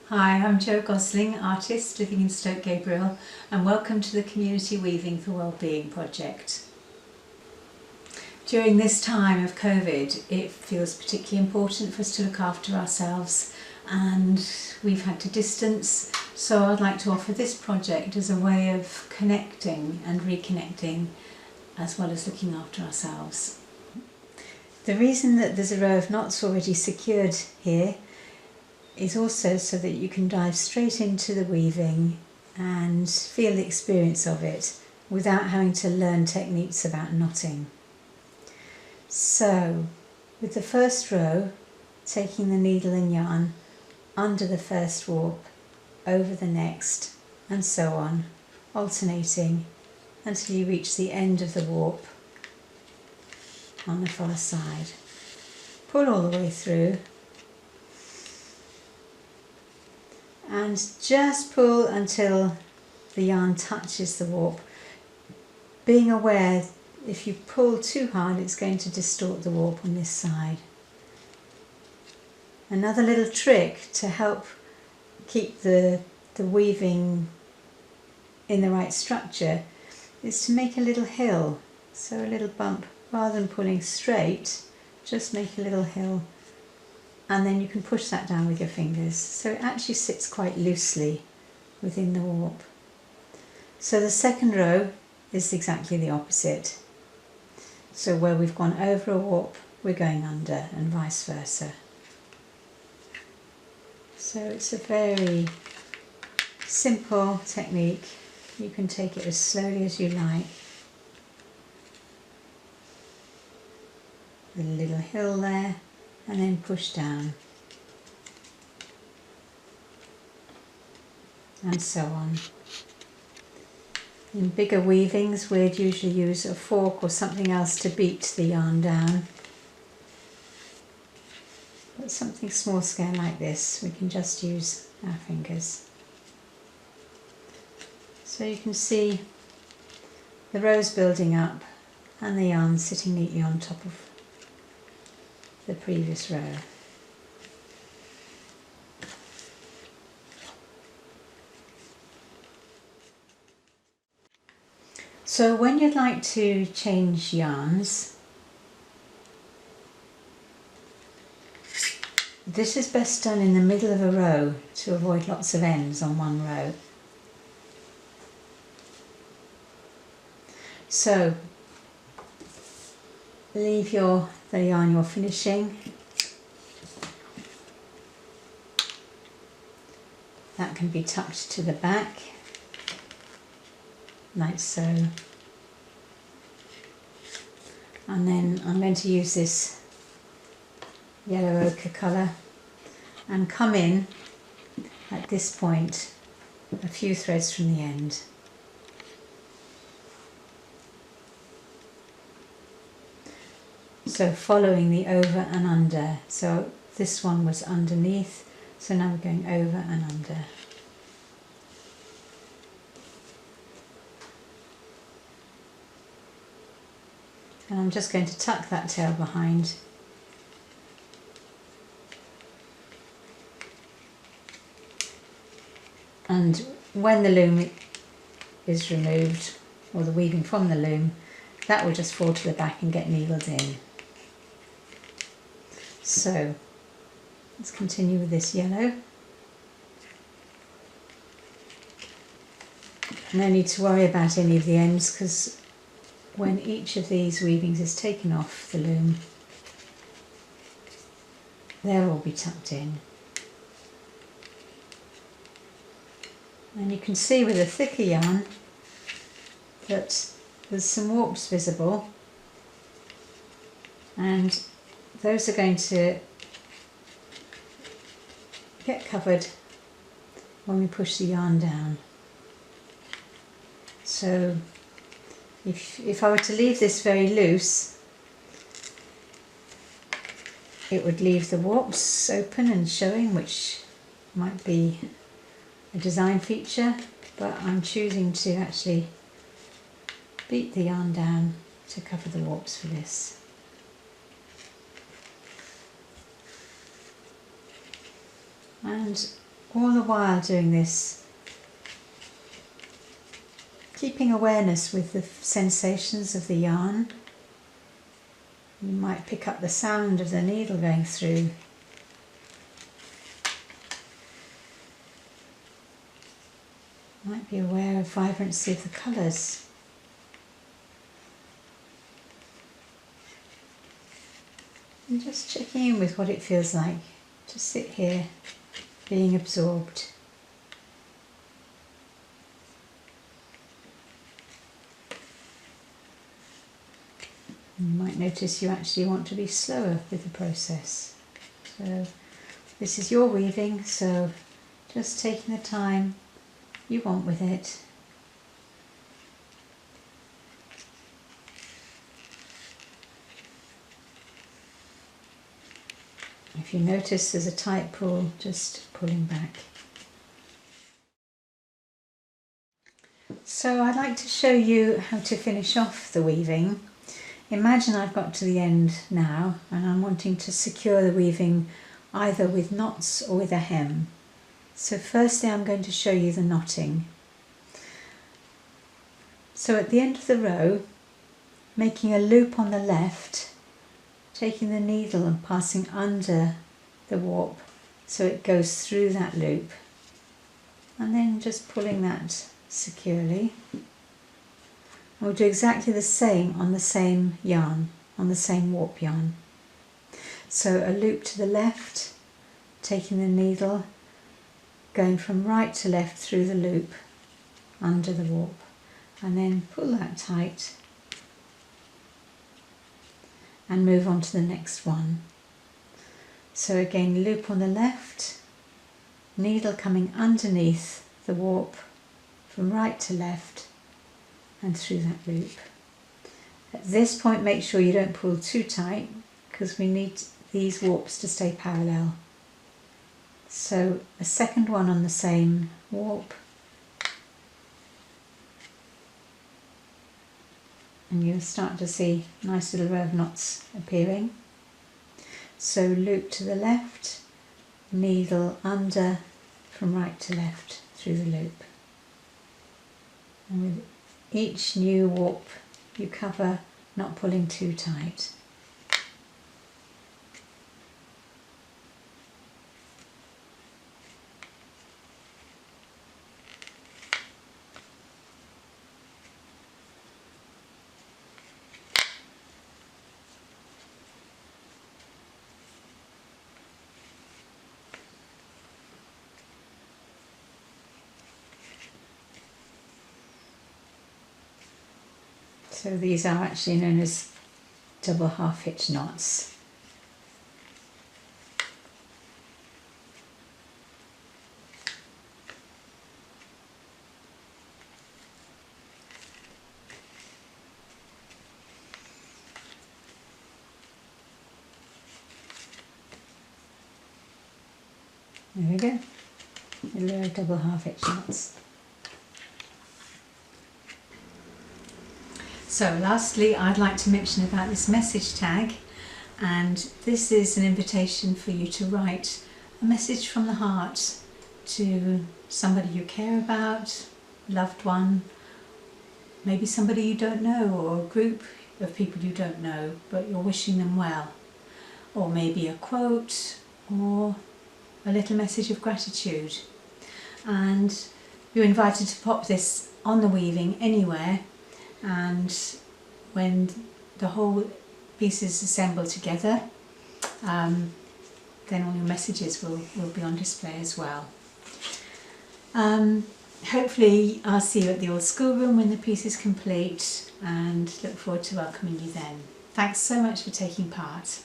Hi, I'm Jo Gosling, artist living in Stoke Gabriel, and welcome to the Community Weaving for Wellbeing project. During this time of COVID, it feels particularly important for us to look after ourselves, and we've had to distance, so I'd like to offer this project as a way of connecting and reconnecting as well as looking after ourselves. The reason that there's a row of knots already secured here is also so that you can dive straight into the weaving and feel the experience of it without having to learn techniques about knotting. So, with the first row, taking the needle and yarn under the first warp, over the next, and so on, alternating until you reach the end of the warp on the far side. Pull all the way through and just pull until the yarn touches the warp, being aware if you pull too hard it's going to distort the warp on this side. Another little trick to help keep the weaving in the right structure is to make a little hill, so a little bump. Rather than pulling straight, just make a little hill, and then you can push that down with your fingers, so it actually sits quite loosely within the warp. So the second row is exactly the opposite. So where we've gone over a warp, we're going under, and vice versa. So it's a very simple technique. You can take it as slowly as you like. With a little hill there, and then push down, and so on. In bigger weavings we'd usually use a fork or something else to beat the yarn down, but something small scale like this we can just use our fingers. So you can see the rows building up and the yarn sitting neatly on top of the previous row. So when you'd like to change yarns, this is best done in the middle of a row to avoid lots of ends on one row. So leave the yarn you're finishing. That can be tucked to the back, like so. And then I'm going to use this yellow ochre colour and come in at this point a few threads from the end. So following the over and under, so this one was underneath, so now we're going over and under. And I'm just going to tuck that tail behind. And when the loom is removed, or the weaving from the loom, that will just fall to the back and get needled in. So let's continue with this yellow. No need to worry about any of the ends, because when each of these weavings is taken off the loom, they'll all be tucked in. And you can see with a thicker yarn that there's some warps visible, and those are going to get covered when we push the yarn down. So if I were to leave this very loose, it would leave the warps open and showing, which might be a design feature, but I'm choosing to actually beat the yarn down to cover the warps for this. And all the while doing this, keeping awareness with the sensations of the yarn. You might pick up the sound of the needle going through. Might be aware of vibrancy of the colours. And just checking in with what it feels like to sit here being absorbed. You might notice you actually want to be slower with the process. So this is your weaving, so just taking the time you want with it. If you notice there's a tight pull, just pulling back. So I'd like to show you how to finish off the weaving. Imagine I've got to the end now and I'm wanting to secure the weaving either with knots or with a hem. So firstly I'm going to show you the knotting. So at the end of the row, making a loop on the left, taking the needle and passing under the warp so it goes through that loop, and then just pulling that securely. And we'll do exactly the same on the same yarn, on the same warp yarn. So a loop to the left, taking the needle, going from right to left through the loop, under the warp, and then pull that tight and move on to the next one. So again, loop on the left, needle coming underneath the warp from right to left and through that loop. At this point make sure you don't pull too tight because we need these warps to stay parallel. So a second one on the same warp, and you'll start to see a nice little row of knots appearing. So loop to the left, needle under from right to left through the loop. And with each new warp you cover, not pulling too tight. So these are actually known as double half hitch knots. There we go, little double half hitch knots. So lastly, I'd like to mention about this message tag, and this is an invitation for you to write a message from the heart to somebody you care about, loved one, maybe somebody you don't know, or a group of people you don't know but you're wishing them well, or maybe a quote or a little message of gratitude. And you're invited to pop this on the weaving anywhere, and when the whole piece is assembled together, then all your messages will be on display as well. Hopefully I'll see you at the old schoolroom when the piece is complete, and look forward to welcoming you then. Thanks so much for taking part.